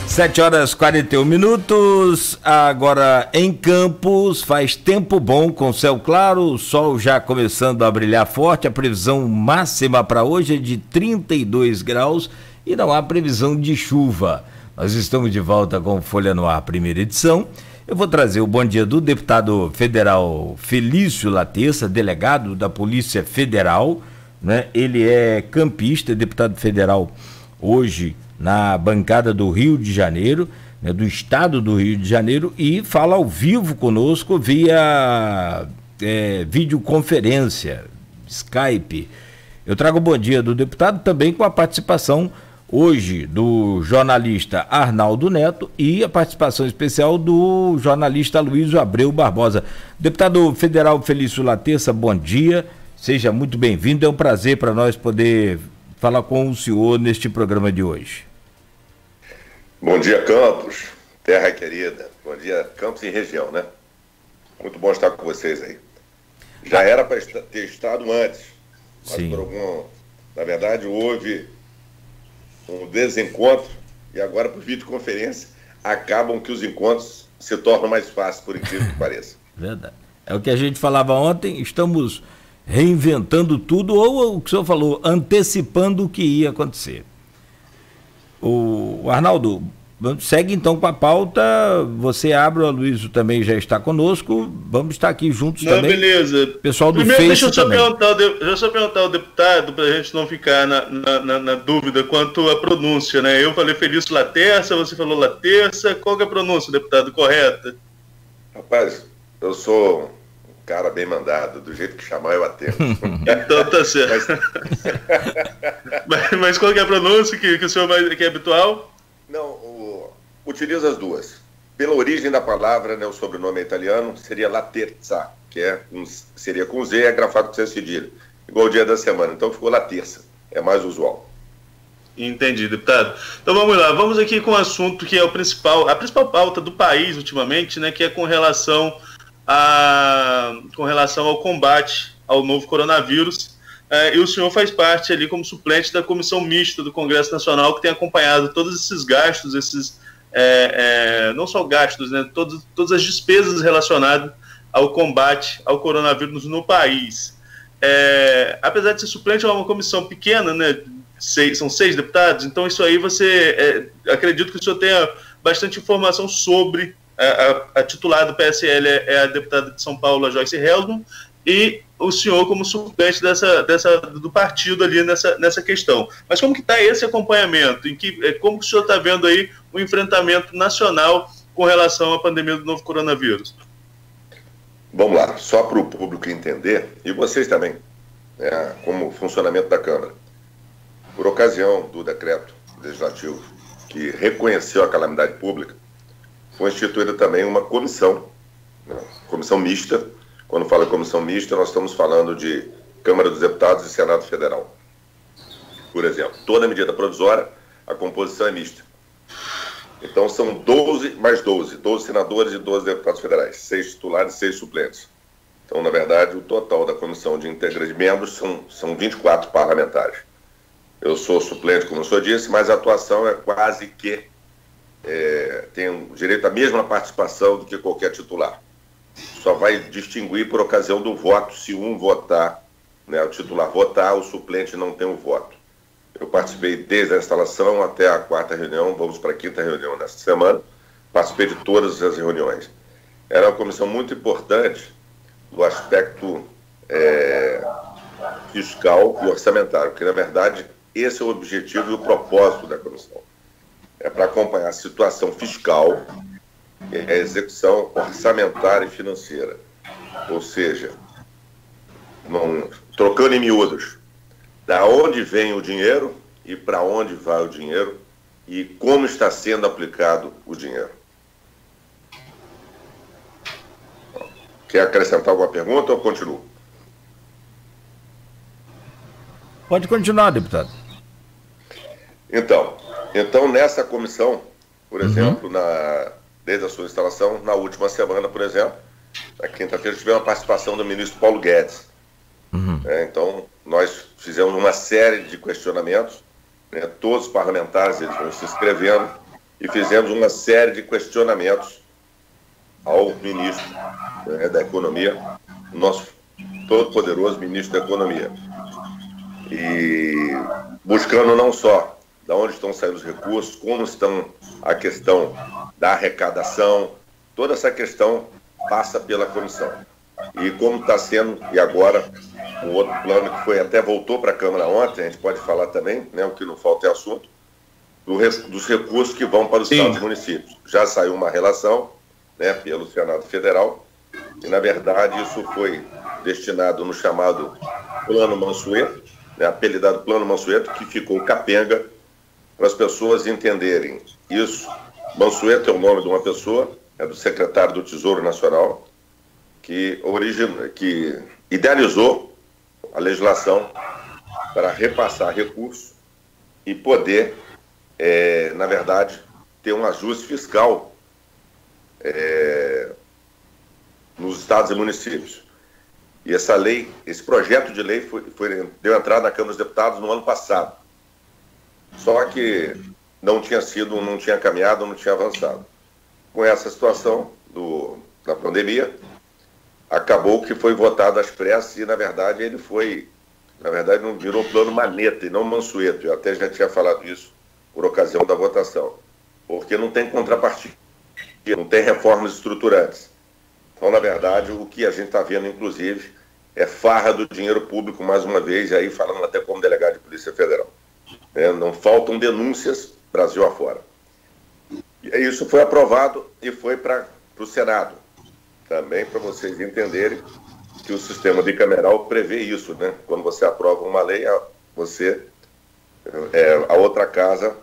7h41, agora em Campos, faz tempo bom com céu claro, o sol já começando a brilhar forte, a previsão máxima para hoje é de 32 graus e não há previsão de chuva. Nós estamos de volta com Folha no Ar, primeira edição. Eu vou trazer o bom dia do deputado federal Felício Laterça, delegado da Polícia Federal, né? Ele é campista, deputado federal hoje na bancada do Rio de Janeiro, né, do estado do Rio de Janeiro, e fala ao vivo conosco via videoconferência, Skype. Eu trago o bom dia do deputado também com a participação hoje do jornalista Arnaldo Neto e a participação especial do jornalista Luísio Abreu Barbosa. Deputado federal Felício Laterça, bom dia, seja muito bem-vindo, é um prazer para nós poder falar com o senhor neste programa de hoje. Bom dia, Campos, terra querida. Bom dia, Campos e região, né? Muito bom estar com vocês aí. Já era para ter estado antes, mas sim, na verdade houve um desencontro e agora por videoconferência acabam que os encontros se tornam mais fáceis, por incrível que pareça. Verdade. É o que a gente falava ontem, estamos reinventando tudo, ou o que o senhor falou, antecipando o que ia acontecer. O Arnaldo, segue então com a pauta, você abre, o Luísio também já está conosco, vamos estar aqui juntos. Não, também. Beleza. Pessoal do Primeiro, Face também. Deixa eu só perguntar ao deputado, para a gente não ficar na dúvida quanto à pronúncia, né? Eu falei Felício Laterça, você falou Laterça, qual que é a pronúncia, deputado, correta? Rapaz, eu sou um cara bem mandado, do jeito que chamar eu atendo. Então tá certo. Mas qual que é a pronúncia que o senhor que é habitual? Não, utiliza as duas. Pela origem da palavra, né, o sobrenome é italiano, seria Laterza, que seria com Z, é grafado com C cedilha, igual o dia da semana, então ficou Laterça, é mais usual. Entendi, deputado. Então vamos lá, vamos aqui com o assunto que é a principal pauta do país ultimamente, né, que é com relação ao combate ao novo coronavírus, e o senhor faz parte ali como suplente da comissão mista do Congresso Nacional, que tem acompanhado todos esses gastos, não só gastos, né, todas as despesas relacionadas ao combate ao coronavírus no país. Apesar de ser suplente, é uma comissão pequena, né, são 6 deputados, então isso aí acredito que o senhor tenha bastante informação sobre. A titular do PSL é a deputada de São Paulo, a Joyce Hellman, e o senhor como suplente do partido ali nessa questão. Mas como que está esse acompanhamento? Como que o senhor está vendo aí o enfrentamento nacional com relação à pandemia do novo coronavírus? Vamos lá, só para o público entender, e vocês também, como funcionamento da Câmara. Por ocasião do decreto legislativo que reconheceu a calamidade pública, foi instituída também uma comissão, né, comissão mista. Quando fala comissão mista, nós estamos falando de Câmara dos Deputados e Senado Federal. Por exemplo, toda medida provisória, a composição é mista. Então são 12 mais 12 senadores e 12 deputados federais, 6 titulares e 6 suplentes. Então, na verdade, o total da comissão de integrantes de membros são 24 parlamentares. Eu sou suplente, como o senhor disse, mas a atuação é quase que tem direito à mesma participação do que qualquer titular. Só vai distinguir por ocasião do voto, se um votar, né, o titular votar, o suplente não tem o voto. Eu participei desde a instalação até a 4ª reunião, vamos para a 5ª reunião nesta semana, participei de todas as reuniões. Era uma comissão muito importante do aspecto fiscal e orçamentário, porque, na verdade, esse é o objetivo e o propósito da comissão. É para acompanhar a situação fiscal e a execução orçamentária e financeira. Ou seja, trocando em miúdos, da onde vem o dinheiro e para onde vai o dinheiro e como está sendo aplicado o dinheiro. Quer acrescentar alguma pergunta ou continuo? Pode continuar, deputado. Então nessa comissão, por exemplo, desde a sua instalação, na última semana, por exemplo, na quinta-feira, tivemos a participação do ministro Paulo Guedes. Então, nós fizemos uma série de questionamentos né, todos os parlamentares eles vão se inscrevendo, e fizemos uma série de questionamentos ao ministro, né, da Economia, o nosso todo-poderoso ministro da Economia. E buscando não só de onde estão saindo os recursos, como estão a questão da arrecadação, toda essa questão passa pela comissão. E como está sendo, e agora, um outro plano que foi até voltou para a Câmara ontem, a gente pode falar também, né, o que não falta é assunto, dos recursos que vão para os estados e municípios. Já saiu uma relação, né, pelo Senado Federal, e na verdade isso foi destinado no chamado Plano Mansueto, né, apelidado Plano Mansueto, que ficou capenga, para as pessoas entenderem isso. Mansueto é o nome de uma pessoa, é do secretário do Tesouro Nacional, que idealizou a legislação para repassar recursos e poder, na verdade, ter um ajuste fiscal nos estados e municípios. E essa lei, esse projeto de lei deu entrada na Câmara dos Deputados no ano passado. Só que não tinha caminhado, não tinha avançado. Com essa situação da pandemia, acabou que foi votado às pressas e, na verdade, não virou plano Maneta e não Mansueto. Eu até já tinha falado isso por ocasião da votação. Porque não tem contrapartida, não tem reformas estruturantes. Então, na verdade, o que a gente está vendo, inclusive, é farra do dinheiro público, mais uma vez, e aí falando até como delegado de Polícia Federal. Não faltam denúncias Brasil afora. E isso foi aprovado e foi para o Senado. Também para vocês entenderem que o sistema bicameral prevê isso, né? Quando você aprova uma lei, a outra casa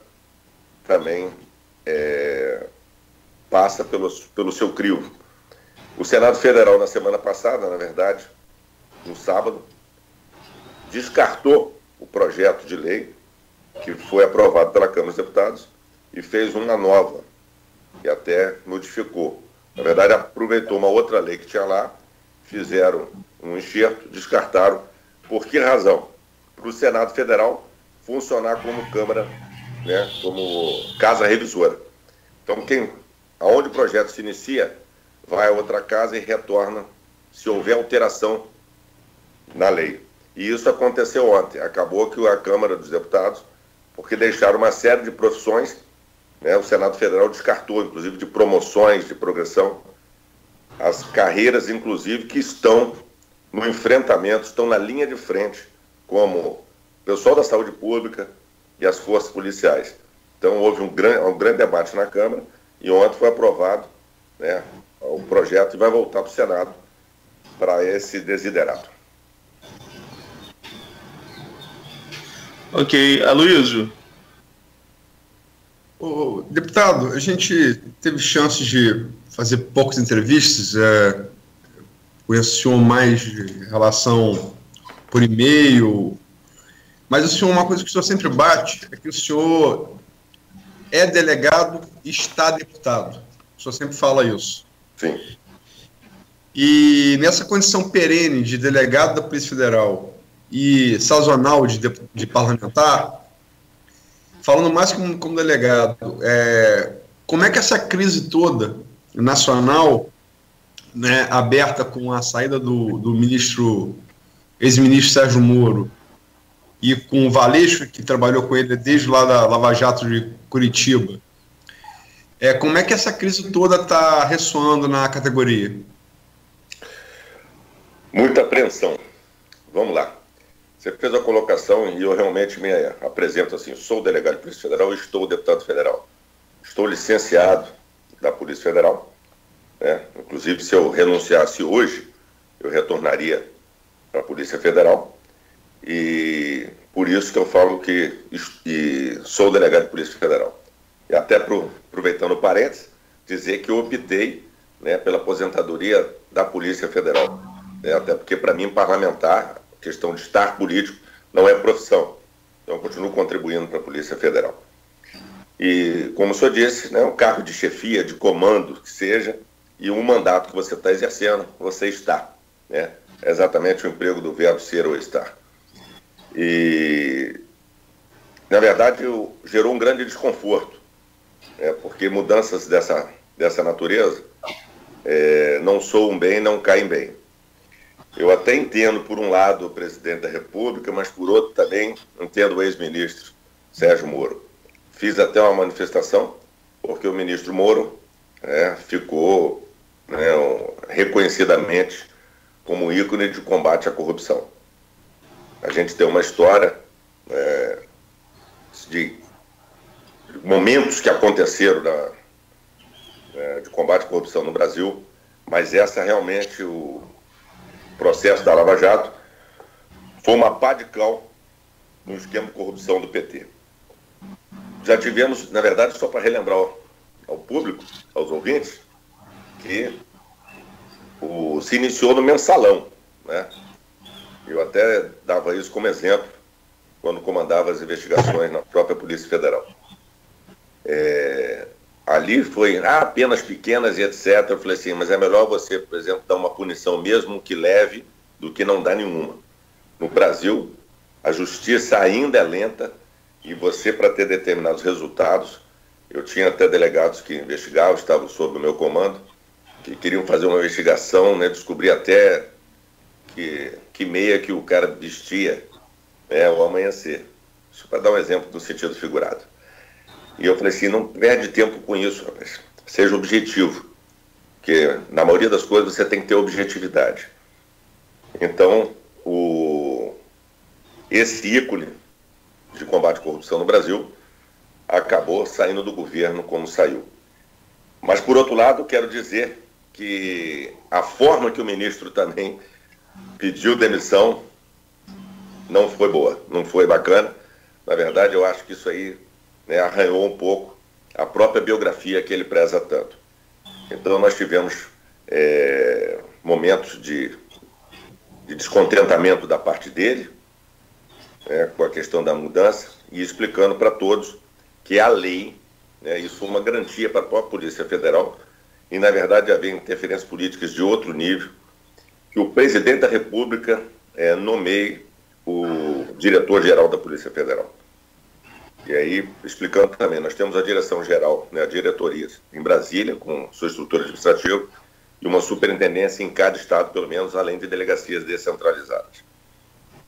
também passa pelo seu crivo. O Senado Federal, na semana passada, na verdade, no sábado, descartou o projeto de lei que foi aprovado pela Câmara dos Deputados e fez uma nova, que até modificou. Na verdade, aproveitou uma outra lei que tinha lá, fizeram um enxerto, descartaram. Por que razão? Para o Senado Federal funcionar como Câmara, né, como casa revisora. Então, aonde o projeto se inicia, vai a outra casa e retorna se houver alteração na lei. E isso aconteceu ontem. Acabou que a Câmara dos Deputados, porque deixaram uma série de profissões, né, o Senado Federal descartou, inclusive, de promoções, de progressão, as carreiras, inclusive, que estão no enfrentamento, estão na linha de frente, como o pessoal da saúde pública e as forças policiais. Então, houve um grande debate na Câmara e ontem foi aprovado, né, o projeto e vai voltar para o Senado para esse desiderato. Ok. Aloysio. Deputado, a gente teve chance de fazer poucas entrevistas, conheço o senhor mais de relação por e-mail, mas o senhor, uma coisa que o senhor sempre bate é que o senhor é delegado e está deputado. O senhor sempre fala isso. Sim. E nessa condição perene de delegado da Polícia Federal e sazonal de parlamentar, falando mais como delegado, como é que essa crise toda nacional, né, aberta com a saída do ex-ministro Sérgio Moro e com o Valeixo, que trabalhou com ele desde lá da Lava Jato de Curitiba, como é que essa crise toda está ressoando na categoria? Muita apreensão. Vamos lá. Você fez a colocação e eu realmente me apresento assim, sou delegado de Polícia Federal e estou deputado federal. Estou licenciado da Polícia Federal, né? Inclusive, se eu renunciasse hoje, eu retornaria para a Polícia Federal. E por isso que eu falo que sou delegado de Polícia Federal. E até aproveitando o parênteses, dizer que eu optei, né, pela aposentadoria da Polícia Federal. Né? Até porque, para mim, parlamentar, questão de estar político, não é profissão. Então, eu continuo contribuindo para a Polícia Federal. E, como o senhor disse, né, um cargo de chefia, de comando, que seja, e um mandato que você está exercendo, você está. Né? É exatamente o emprego do verbo ser ou estar. E na verdade, gerou um grande desconforto, porque mudanças dessa natureza não soam bem, não caem bem. Eu até entendo, por um lado, o presidente da República, mas por outro também entendo o ex-ministro Sérgio Moro. Fiz até uma manifestação, porque o ministro Moro ficou reconhecidamente como ícone de combate à corrupção. A gente tem uma história de momentos que aconteceram de combate à corrupção no Brasil, mas essa realmente, o processo da Lava Jato, foi uma pá de cal no esquema de corrupção do PT. Já tivemos, na verdade, só para relembrar ao público, aos ouvintes, que se iniciou no Mensalão, né? Eu até dava isso como exemplo quando comandava as investigações na própria Polícia Federal. Ali foi apenas pequenas e etc. Eu falei assim, mas é melhor você, por exemplo, dar uma punição mesmo que leve do que não dar nenhuma. No Brasil, a justiça ainda é lenta e você, para ter determinados resultados, eu tinha até delegados que investigavam, estavam sob o meu comando, que queriam fazer uma investigação, descobrir até que meia que o cara vestia ao amanhecer. Isso para dar um exemplo no sentido figurado. E eu falei assim, não perde tempo com isso, rapaz. Seja objetivo. Porque na maioria das coisas você tem que ter objetividade. Então, esse ícone de combate à corrupção no Brasil acabou saindo do governo como saiu. Mas, por outro lado, quero dizer que a forma que o ministro também pediu demissão não foi boa, não foi bacana. Na verdade, eu acho que isso aí arranhou um pouco a própria biografia que ele preza tanto. Então, nós tivemos momentos de descontentamento da parte dele, com a questão da mudança, e explicando para todos que a lei, isso foi uma garantia para a própria Polícia Federal, e, na verdade, havia interferências políticas de outro nível, que o presidente da República nomeie o diretor-geral da Polícia Federal. E aí, explicando também, nós temos a direção-geral, a diretoria em Brasília, com sua estrutura administrativa, e uma superintendência em cada estado, pelo menos, além de delegacias descentralizadas.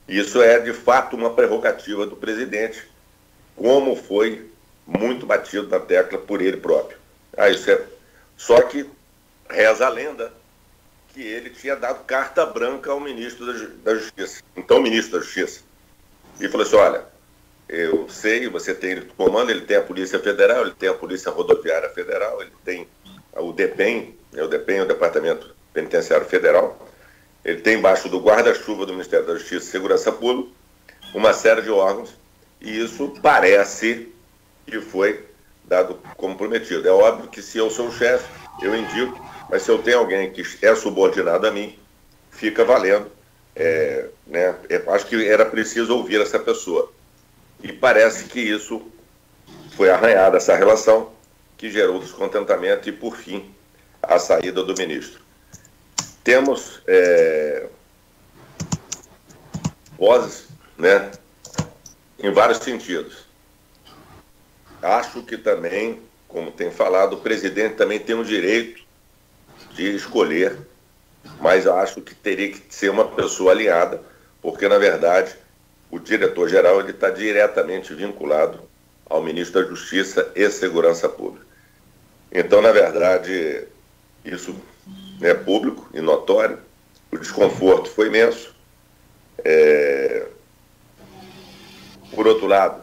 Isso é, de fato, uma prerrogativa do presidente, como foi muito batido na tecla por ele próprio. Isso é... Só que reza a lenda que ele tinha dado carta branca ao ministro da Justiça, então ministro da Justiça, e falou assim, olha, eu sei, você tem comando, ele tem a Polícia Federal, ele tem a Polícia Rodoviária Federal, ele tem o DEPEN, o Departamento Penitenciário Federal, ele tem embaixo do guarda-chuva do Ministério da Justiça e Segurança Pública uma série de órgãos, e isso parece que foi dado como prometido. É óbvio que se eu sou o chefe, eu indico, mas se eu tenho alguém que é subordinado a mim, fica valendo. Acho que era preciso ouvir essa pessoa. E parece que isso foi arranhada, essa relação, que gerou descontentamento e, por fim, a saída do ministro. Temos vozes, em vários sentidos. Acho que também, como tem falado, o presidente também tem o direito de escolher, mas acho que teria que ser uma pessoa alinhada, porque, na verdade, o diretor-geral está diretamente vinculado ao ministro da Justiça e Segurança Pública. Então, na verdade, isso é público e notório, o desconforto foi imenso. Por outro lado,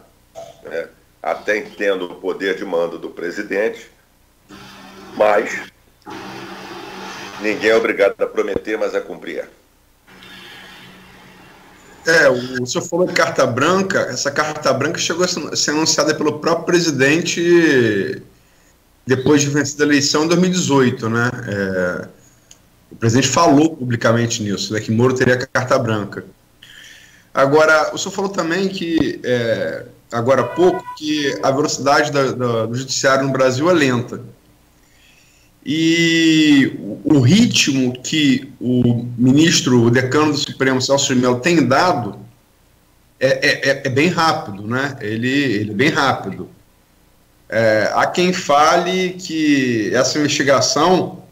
até entendo o poder de mando do presidente, mas ninguém é obrigado a prometer, mas a cumprir. O senhor falou de carta branca. Essa carta branca chegou a ser anunciada pelo próprio presidente depois de vencida a eleição em 2018, né? O presidente falou publicamente nisso, que Moro teria carta branca. Agora, o senhor falou também que, agora há pouco, que a velocidade do judiciário no Brasil é lenta. E o ritmo que o decano do Supremo, Celso de Mello, tem dado é bem rápido, né? Ele é bem rápido. Há quem fale que essa investigação,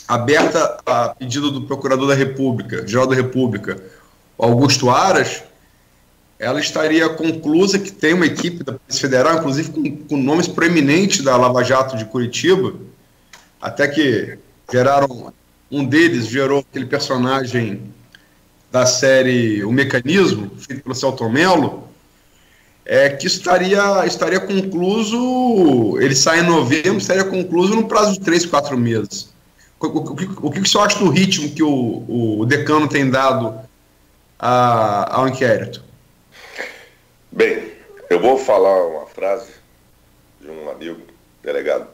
aberta a pedido do Procurador da República, Geral da República, Augusto Aras, ela estaria conclusa, que tem uma equipe da Polícia Federal, inclusive com nomes proeminentes da Lava Jato de Curitiba, até que um deles gerou aquele personagem da série O Mecanismo, feito pelo Celton Mello, que estaria concluso, ele sai em novembro, estaria concluso no prazo de 3, 4 meses. O que o senhor acha do ritmo que o decano tem dado ao inquérito? Bem, eu vou falar uma frase de um amigo delegado.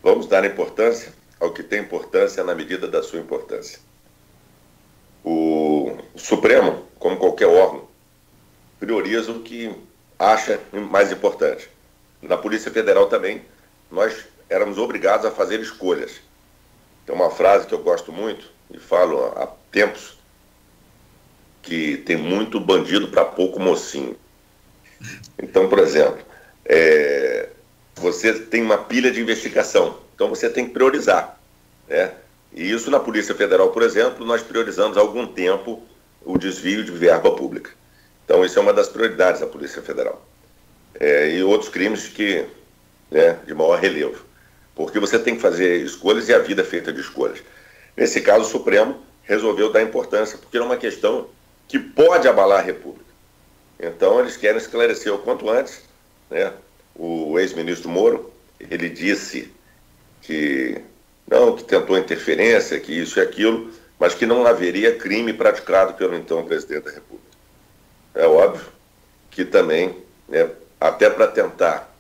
Vamos dar importância ao que tem importância na medida da sua importância. O Supremo, como qualquer órgão, prioriza o que acha mais importante. Na Polícia Federal também, nós éramos obrigados a fazer escolhas. Tem uma frase que eu gosto muito e falo há tempos, que tem muito bandido para pouco mocinho. Então, por exemplo, você tem uma pilha de investigação, então você tem que priorizar, né? E isso na Polícia Federal, por exemplo, nós priorizamos há algum tempo o desvio de verba pública. Então, isso é uma das prioridades da Polícia Federal. E outros crimes de maior relevo. Porque você tem que fazer escolhas e a vida é feita de escolhas. Nesse caso, o Supremo resolveu dar importância, porque é uma questão que pode abalar a República. Então, eles querem esclarecer o quanto antes, né? O ex-ministro Moro, ele disse que tentou interferência, que isso e aquilo, mas que não haveria crime praticado pelo então presidente da República. É óbvio que também, né, até para tentar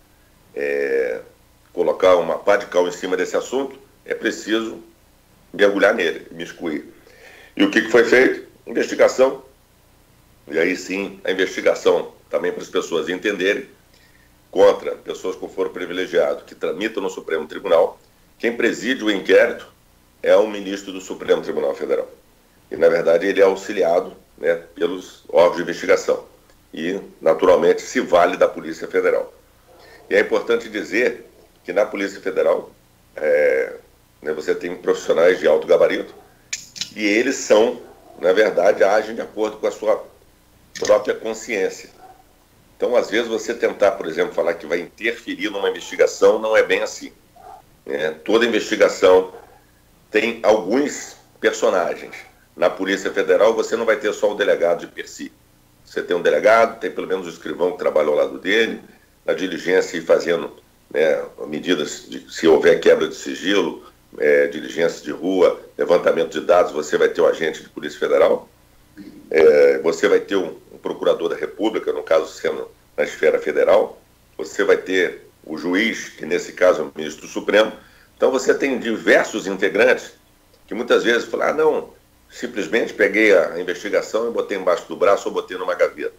colocar uma pá de cal em cima desse assunto, é preciso mergulhar nele, me excluir. E o que foi feito? Investigação. E aí sim, a investigação, também para as pessoas entenderem, contra pessoas com foro privilegiado que tramitam no Supremo Tribunal. Quem preside o inquérito é o ministro do Supremo Tribunal Federal. E, na verdade, ele é auxiliado, né, pelos órgãos de investigação. E, naturalmente, se vale da Polícia Federal. E é importante dizer que na Polícia Federal você tem profissionais de alto gabarito e eles são, na verdade, agem de acordo com a sua própria consciência. Então, às vezes, você tentar, por exemplo, falar que vai interferir numa investigação não é bem assim. Toda investigação tem alguns personagens. Na Polícia Federal, você não vai ter só o delegado de per si. Você tem um delegado, tem pelo menos o escrivão que trabalha ao lado dele, na diligência e fazendo medidas, se houver quebra de sigilo, diligência de rua, levantamento de dados, você vai ter o agente de Polícia Federal, você vai ter um procurador da República, no caso sendo na esfera federal, você vai ter o juiz, que nesse caso é o ministro do Supremo. Então você tem diversos integrantes que muitas vezes falam, não, simplesmente peguei a investigação e botei embaixo do braço ou botei numa gaveta.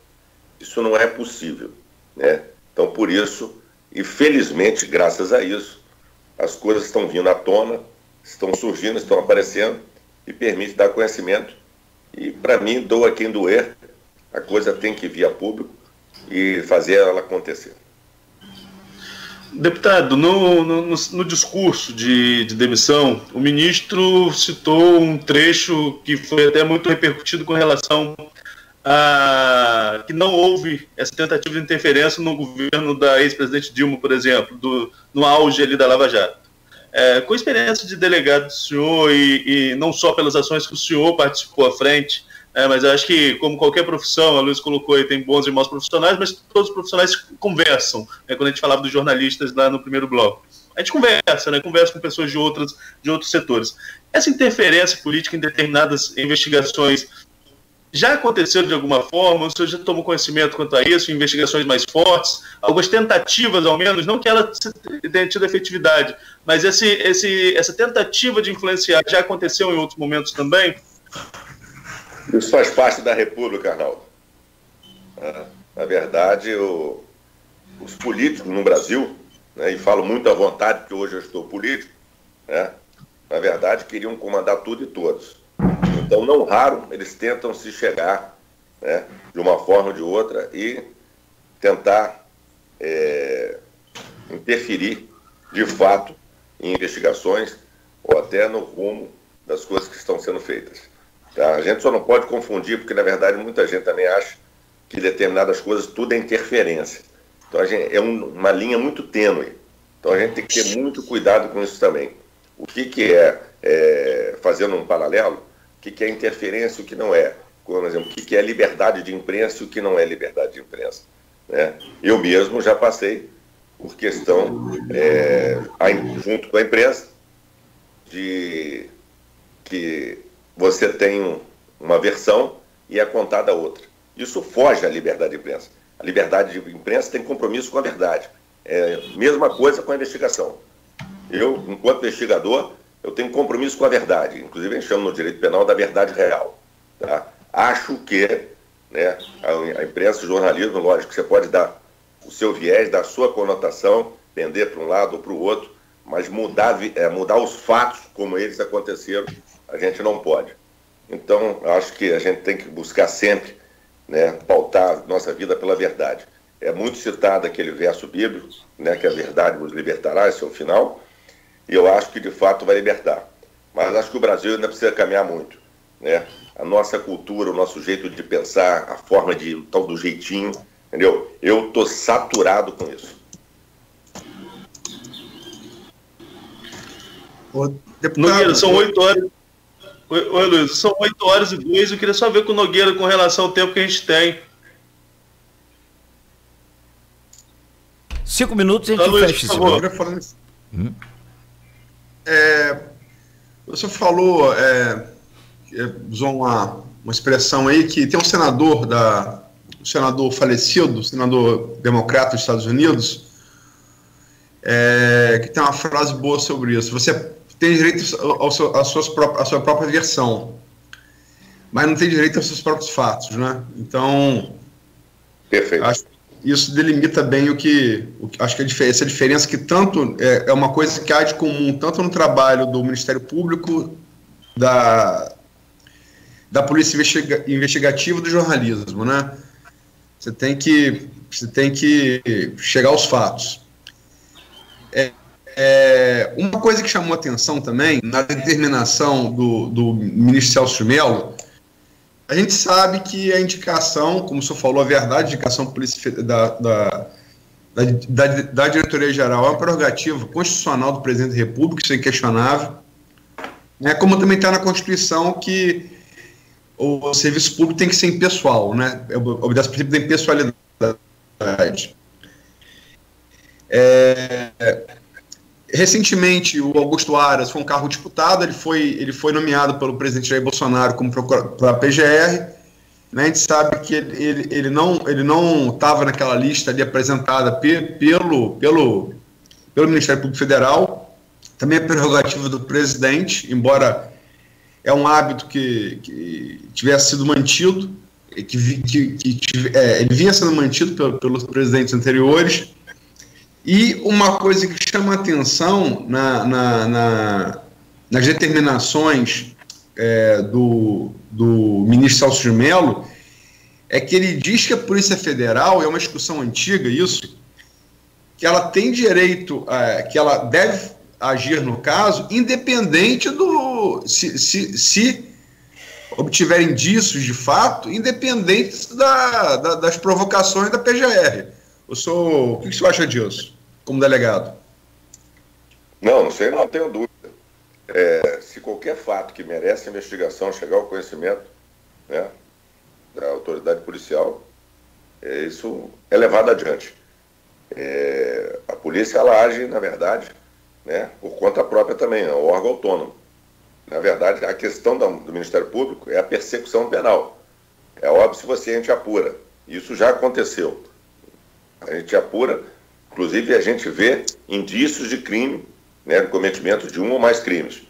Isso não é possível, né? Então, por isso, e felizmente, graças a isso, as coisas estão vindo à tona, estão surgindo, estão aparecendo e permite dar conhecimento. E, para mim, doa quem doer, a coisa tem que vir a público e fazer ela acontecer. Deputado, no discurso de demissão, o ministro citou um trecho que foi até muito repercutido com relação a que não houve essa tentativa de interferência no governo da ex-presidente Dilma, por exemplo, no auge ali da Lava Jato. Com a experiência de delegado do senhor e não só pelas ações que o senhor participou à frente, mas eu acho que, como qualquer profissão, a Luiz colocou aí, tem bons e maus profissionais, mas todos os profissionais conversam. Quando a gente falava dos jornalistas lá no primeiro bloco, a gente conversa, conversa com pessoas de outros setores. Essa interferência política em determinadas investigações já aconteceu de alguma forma? O senhor já tomou conhecimento quanto a isso, investigações mais fortes, algumas tentativas ao menos, não que ela tenha tido efetividade, mas essa tentativa de influenciar já aconteceu em outros momentos também? Isso faz parte da República, Arnaldo. Na verdade, os políticos no Brasil, e falo muito à vontade, porque hoje eu estou político, na verdade, queriam comandar tudo e todos. Então, não raro, eles tentam se chegar né, de uma forma ou de outra, e tentar interferir, de fato, em investigações ou até no rumo das coisas que estão sendo feitas. Tá? A gente só não pode confundir, porque, na verdade, muita gente também acha que determinadas coisas tudo é interferência. Então, é uma linha muito tênue. Então, a gente tem que ter muito cuidado com isso também. O que fazendo um paralelo, o que é interferência e o que não é. Por exemplo, o que é liberdade de imprensa e o que não é liberdade de imprensa. Né? Eu mesmo já passei por questão, junto com a imprensa, de que você tem uma versão e é contada outra. Isso foge à liberdade de imprensa. A liberdade de imprensa tem compromisso com a verdade. Mesma coisa com a investigação. Eu, enquanto investigador, eu tenho compromisso com a verdade. Inclusive, a gente chama no direito penal da verdade real. Tá? Acho que, né, a imprensa, o jornalismo, lógico, você pode dar o seu viés, dar a sua conotação, pender para um lado ou para o outro, mas mudar os fatos como eles aconteceram, a gente não pode. Então, acho que a gente tem que buscar sempre, né, pautar nossa vida pela verdade. É muito citado aquele verso bíblico, né, que a verdade nos libertará, esse é o final, e eu acho que de fato vai libertar. Mas acho que o Brasil ainda precisa caminhar muito, né? A nossa cultura, o nosso jeito de pensar, a forma de tal do jeitinho, entendeu? Eu estou saturado com isso. Nogueira, são 8 horas. Oi, Luiz, são 8h02. Eu queria só ver com o Nogueira com relação ao tempo que a gente tem. 5 minutos e a gente Luiz, fecha esse bloco. Você falou, usou uma expressão aí que tem um senador falecido, senador democrata dos Estados Unidos, que tem uma frase boa sobre isso. Você tem direito à sua própria versão, mas não tem direito aos seus próprios fatos, né? Então, perfeito. Acho que isso delimita bem acho que essa diferença que tanto é uma coisa que há de comum tanto no trabalho do Ministério Público, da Polícia Investigativa e do jornalismo, né? Você tem que chegar aos fatos. Uma coisa que chamou atenção também, na determinação do ministro Celso de Mello, a gente sabe que a indicação, como o senhor falou, a verdade, a indicação da diretoria-geral é uma prerrogativa constitucional do presidente da República, isso é inquestionável, né, como também está na Constituição que o serviço público tem que ser impessoal, né, obedece ao princípio da impessoalidade. Recentemente, o Augusto Aras foi um cargo disputado, ele foi nomeado pelo presidente Jair Bolsonaro como procurador da PGR, né? A gente sabe que ele não estava naquela lista ali apresentada pelo Ministério Público Federal, também é prerrogativa do presidente, embora é um hábito que tivesse sido mantido, ele vinha sendo mantido pelos presidentes anteriores. E uma coisa que chama atenção nas determinações do ministro Celso de Mello é que ele diz que a Polícia Federal, é uma discussão antiga isso, que ela tem direito, que ela deve agir no caso, independente se obtiver indícios de fato, independentes das provocações da PGR. O que você acha disso, como delegado? Não sei, não tenho dúvida. Se qualquer fato que merece investigação chegar ao conhecimento, né, da autoridade policial, isso é levado adiante. A polícia, ela age, na verdade, né, por conta própria também, é um órgão autônomo. Na verdade, a questão do Ministério Público é a persecução penal. É óbvio se a gente apura. Isso já aconteceu. A gente apura, inclusive a gente vê indícios de crime, né, do cometimento de um ou mais crimes.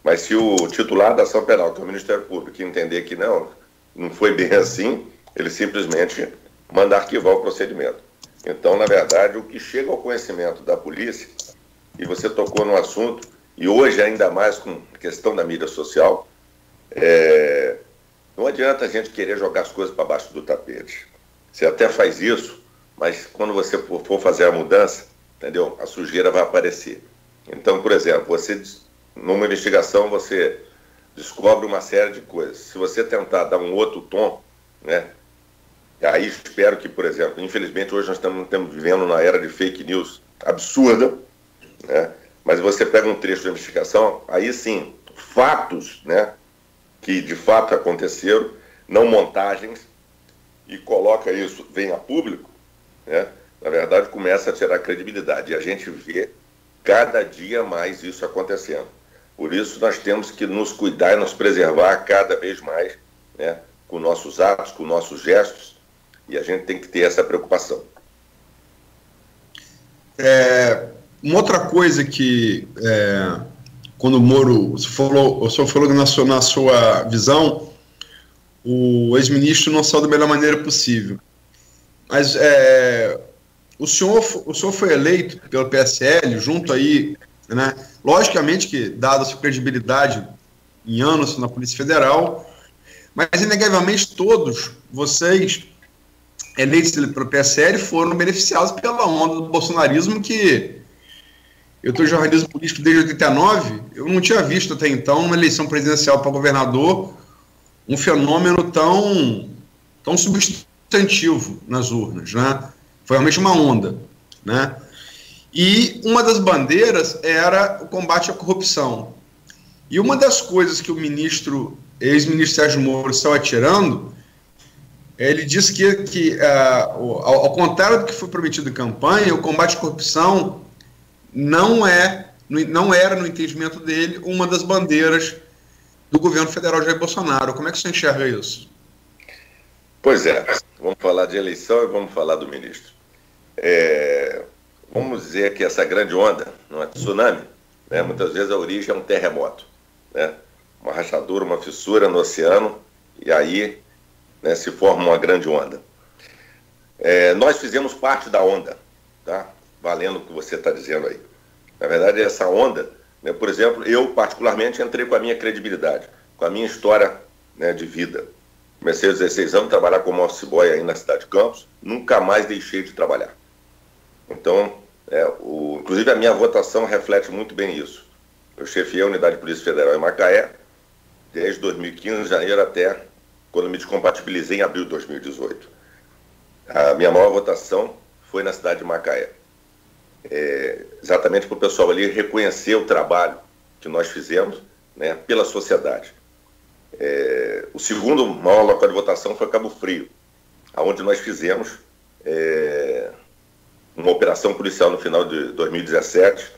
Mas se o titular da ação penal, que é o Ministério Público, entender que não foi bem assim, ele simplesmente manda arquivar o procedimento. Então, na verdade, o que chega ao conhecimento da polícia, e você tocou no assunto, e hoje ainda mais com a questão da mídia social, não adianta a gente querer jogar as coisas para baixo do tapete. Você até faz isso, mas quando você for fazer a mudança, entendeu? A sujeira vai aparecer. Então, por exemplo, você, numa investigação, você descobre uma série de coisas. Se você tentar dar um outro tom, né? Aí espero que, por exemplo, infelizmente hoje nós estamos vivendo na era de fake news absurda, né? Mas você pega um trecho da investigação, aí sim, fatos, né, que de fato aconteceram, não montagens, e coloca isso, vem a público, né, na verdade começa a tirar credibilidade. E a gente vê cada dia mais isso acontecendo. Por isso nós temos que nos cuidar e nos preservar cada vez mais, né, com nossos atos, com nossos gestos, e a gente tem que ter essa preocupação. Uma outra coisa que, quando o Moro o senhor falou que na sua visão, o ex-ministro não saiu da melhor maneira possível. Mas o senhor foi eleito pelo PSL, junto aí, né? Logicamente que, dada a sua credibilidade em anos na Polícia Federal, mas inegavelmente todos vocês eleitos pelo PSL foram beneficiados pela onda do bolsonarismo que eu estou em jornalismo político desde 89, eu não tinha visto até então, numa eleição presidencial para governador, um fenômeno tão substantivo nas urnas, né? Foi realmente uma onda, né? E uma das bandeiras era o combate à corrupção. E uma das coisas que o ex-ministro Sérgio Moro estava atirando, ele disse que ao contrário do que foi prometido em campanha, o combate à corrupção não era, no entendimento dele, uma das bandeiras do governo federal Jair Bolsonaro. Como é que você enxerga isso? Pois é, vamos falar de eleição e vamos falar do ministro. Vamos dizer que essa grande onda, não é tsunami, né? Muitas vezes a origem é um terremoto, né? Uma rachadura, uma fissura no oceano, e aí, né, se forma uma grande onda. Nós fizemos parte da onda, tá? Valendo o que você está dizendo aí. Na verdade, essa onda, né, por exemplo, eu particularmente entrei com a minha credibilidade, com a minha história, né, de vida. Comecei aos 16 anos a trabalhar como office boy aí na cidade de Campos, nunca mais deixei de trabalhar. Então, inclusive a minha votação reflete muito bem isso. Eu chefiei a unidade de Polícia Federal em Macaé, desde 2015, janeiro, até quando me descompatibilizei em abril de 2018. A minha maior votação foi na cidade de Macaé. Exatamente para o pessoal ali reconhecer o trabalho que nós fizemos, né, pela sociedade. O segundo maior local de votação foi Cabo Frio, onde nós fizemos uma operação policial no final de 2017,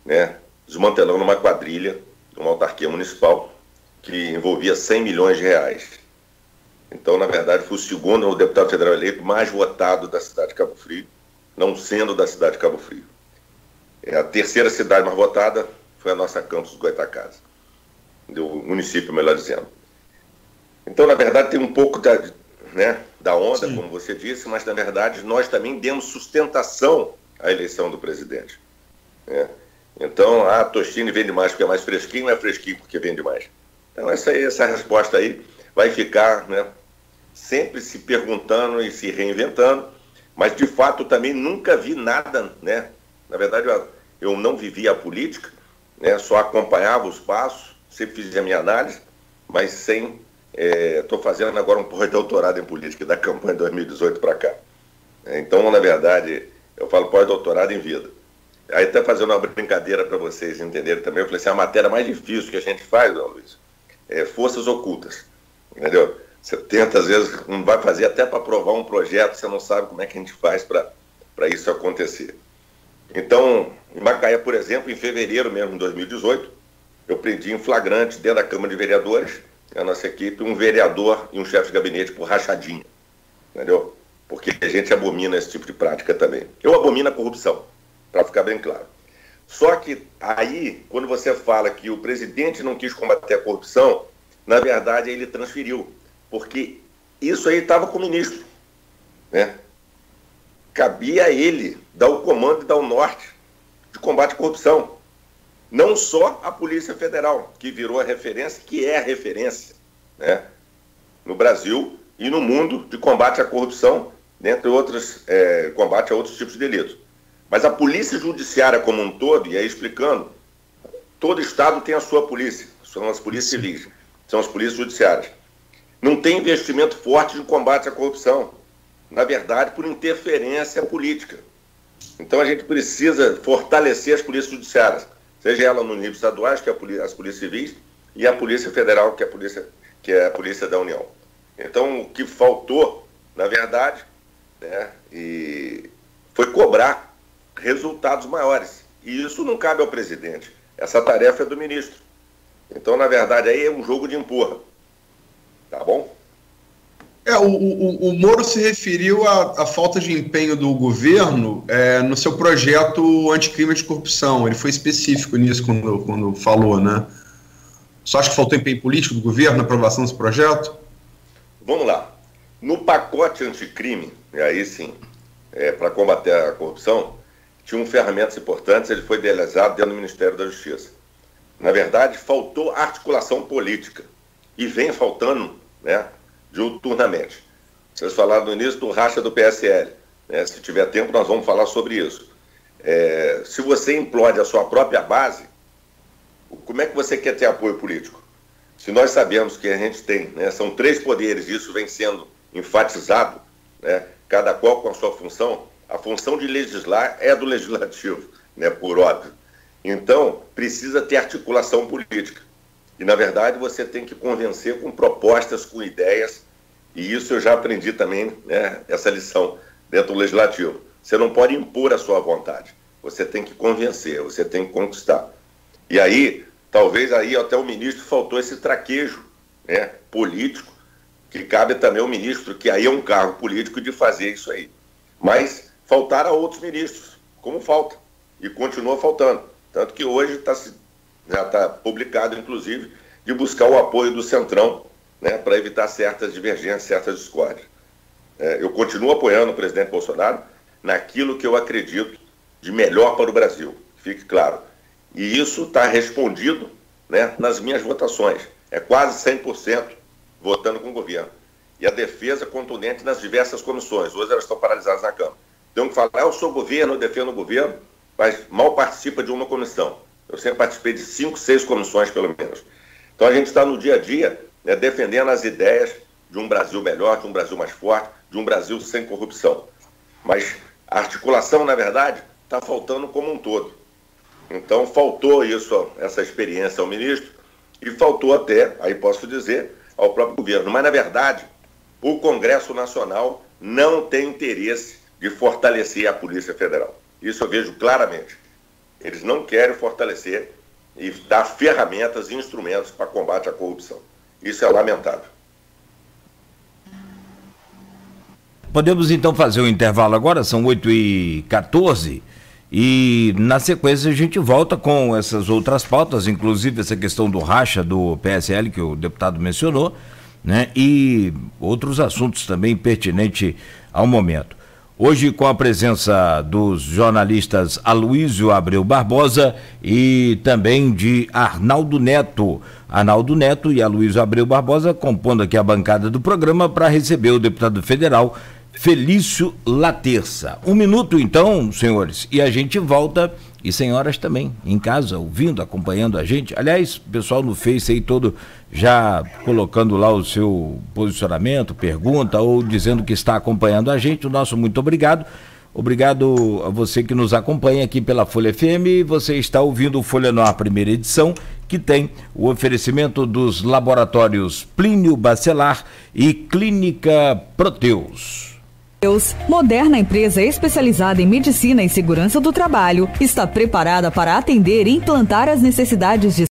né, desmantelando uma quadrilha, uma autarquia municipal, que envolvia 100 milhões de reais. Então, na verdade, fui o segundo deputado federal eleito mais votado da cidade de Cabo Frio, não sendo da cidade de Cabo Frio. A terceira cidade mais votada foi a nossa Campos dos Goytacazes, do município, melhor dizendo. Então, na verdade, tem um pouco da onda, sim, como você disse, mas, na verdade, nós também demos sustentação à eleição do presidente, né? Então, a Tostine vende mais porque é mais fresquinho, não é fresquinho porque vende mais. Então, essa resposta aí vai ficar, né, sempre se perguntando e se reinventando, mas, de fato, também nunca vi nada, né? Na verdade, eu não vivia a política, né, só acompanhava os passos, sempre fiz a minha análise, mas sem... Estou fazendo agora um pós-doutorado em política da campanha de 2018 para cá. Então, na verdade, eu falo pós-doutorado em vida. Aí até fazendo uma brincadeira para vocês entenderem também, eu falei assim, a matéria mais difícil que a gente faz, Dom Luiz, é forças ocultas, entendeu? Você tenta, às vezes, não vai fazer até para aprovar um projeto, você não sabe como é que a gente faz para isso acontecer. Então, em Macaé, por exemplo, em fevereiro mesmo de 2018, eu prendi em flagrante dentro da Câmara de Vereadores, a nossa equipe, um vereador e um chefe de gabinete por rachadinha, entendeu? Porque a gente abomina esse tipo de prática também. Eu abomino a corrupção, para ficar bem claro. Só que aí, quando você fala que o presidente não quis combater a corrupção, na verdade ele transferiu, porque isso aí estava com o ministro, né? Cabia a ele dar o comando e dar o norte de combate à corrupção. Não só a Polícia Federal, que virou a referência, que é a referência, né? no Brasil e no mundo de combate à corrupção, dentre outros, combate a outros tipos de delitos. Mas a polícia judiciária como um todo, e aí explicando, todo estado tem a sua polícia, são as polícias civis, são as polícias judiciárias. Não tem investimento forte de combate à corrupção, na verdade, por interferência política. Então a gente precisa fortalecer as polícias judiciárias, seja ela no nível estadual, que é as polícias civis, e a Polícia Federal, que é a Polícia da União. Então o que faltou, na verdade, né, foi cobrar resultados maiores. E isso não cabe ao presidente. Essa tarefa é do ministro. Então, na verdade, aí é um jogo de empurra. Tá bom? O Moro se referiu à falta de empenho do governo no seu projeto anticrime de corrupção. Ele foi específico nisso quando falou, né? Você acha que faltou empenho político do governo na aprovação desse projeto? Vamos lá. No pacote anticrime, e aí sim, para combater a corrupção, tinham ferramentas importantes, ele foi idealizado dentro do Ministério da Justiça. Na verdade, faltou articulação política. E vem faltando, né, diuturnamente. Vocês falaram no início do racha do PSL. Né? Se tiver tempo, nós vamos falar sobre isso. Se você implode a sua própria base, como é que você quer ter apoio político? Se nós sabemos que a gente tem, né, são 3 poderes, e isso vem sendo enfatizado, né, cada qual com a sua função, a função de legislar é do legislativo, né, por óbvio. Então, precisa ter articulação política. E, na verdade, você tem que convencer com propostas, com ideias, e isso eu já aprendi também, né, essa lição dentro do legislativo. Você não pode impor a sua vontade, você tem que convencer, você tem que conquistar. E aí, talvez aí até o ministro faltou esse traquejo, né, político, que cabe também ao ministro, que aí é um cargo político, de fazer isso aí. Mas faltaram a outros ministros, como falta, e continua faltando. Tanto que hoje já está publicado, inclusive, de buscar o apoio do Centrão, né, para evitar certas divergências, certas discórdias. Eu continuo apoiando o presidente Bolsonaro naquilo que eu acredito de melhor para o Brasil, fique claro. E isso está respondido, né, nas minhas votações. É quase 100% votando com o governo. E a defesa contundente nas diversas comissões. Hoje elas estão paralisadas na Câmara. Tenho que falar, eu sou governo, eu defendo o governo, mas mal participa de uma comissão. Eu sempre participei de 5, 6 comissões, pelo menos. Então a gente está no dia a dia, né, defendendo as ideias de um Brasil melhor, de um Brasil mais forte, de um Brasil sem corrupção. Mas a articulação, na verdade, está faltando como um todo. Então faltou isso, essa experiência ao ministro, e faltou até, aí posso dizer, ao próprio governo. Mas, na verdade, o Congresso Nacional não tem interesse de fortalecer a Polícia Federal. Isso eu vejo claramente. Eles não querem fortalecer e dar ferramentas e instrumentos para combate à corrupção. Isso é lamentável. Podemos então fazer um intervalo agora, são 8h14, e na sequência a gente volta com essas outras pautas, inclusive essa questão do racha do PSL que o deputado mencionou, né, e outros assuntos também pertinentes ao momento. Hoje com a presença dos jornalistas Aloysio Abreu Barbosa e também de Arnaldo Neto. Arnaldo Neto e Aloysio Abreu Barbosa compondo aqui a bancada do programa para receber o deputado federal Felício Laterça. 1 minuto então, senhores, e a gente volta, e senhoras também, em casa, ouvindo, acompanhando a gente. Aliás, pessoal no Face aí todo já colocando lá o seu posicionamento, pergunta ou dizendo que está acompanhando a gente. O nosso muito obrigado. Obrigado a você que nos acompanha aqui pela Folha FM. Você está ouvindo o Folha no Ar, primeira edição, que tem o oferecimento dos laboratórios Plínio Bacelar e Clínica Proteus. Moderna empresa especializada em medicina e segurança do trabalho está preparada para atender e implantar as necessidades de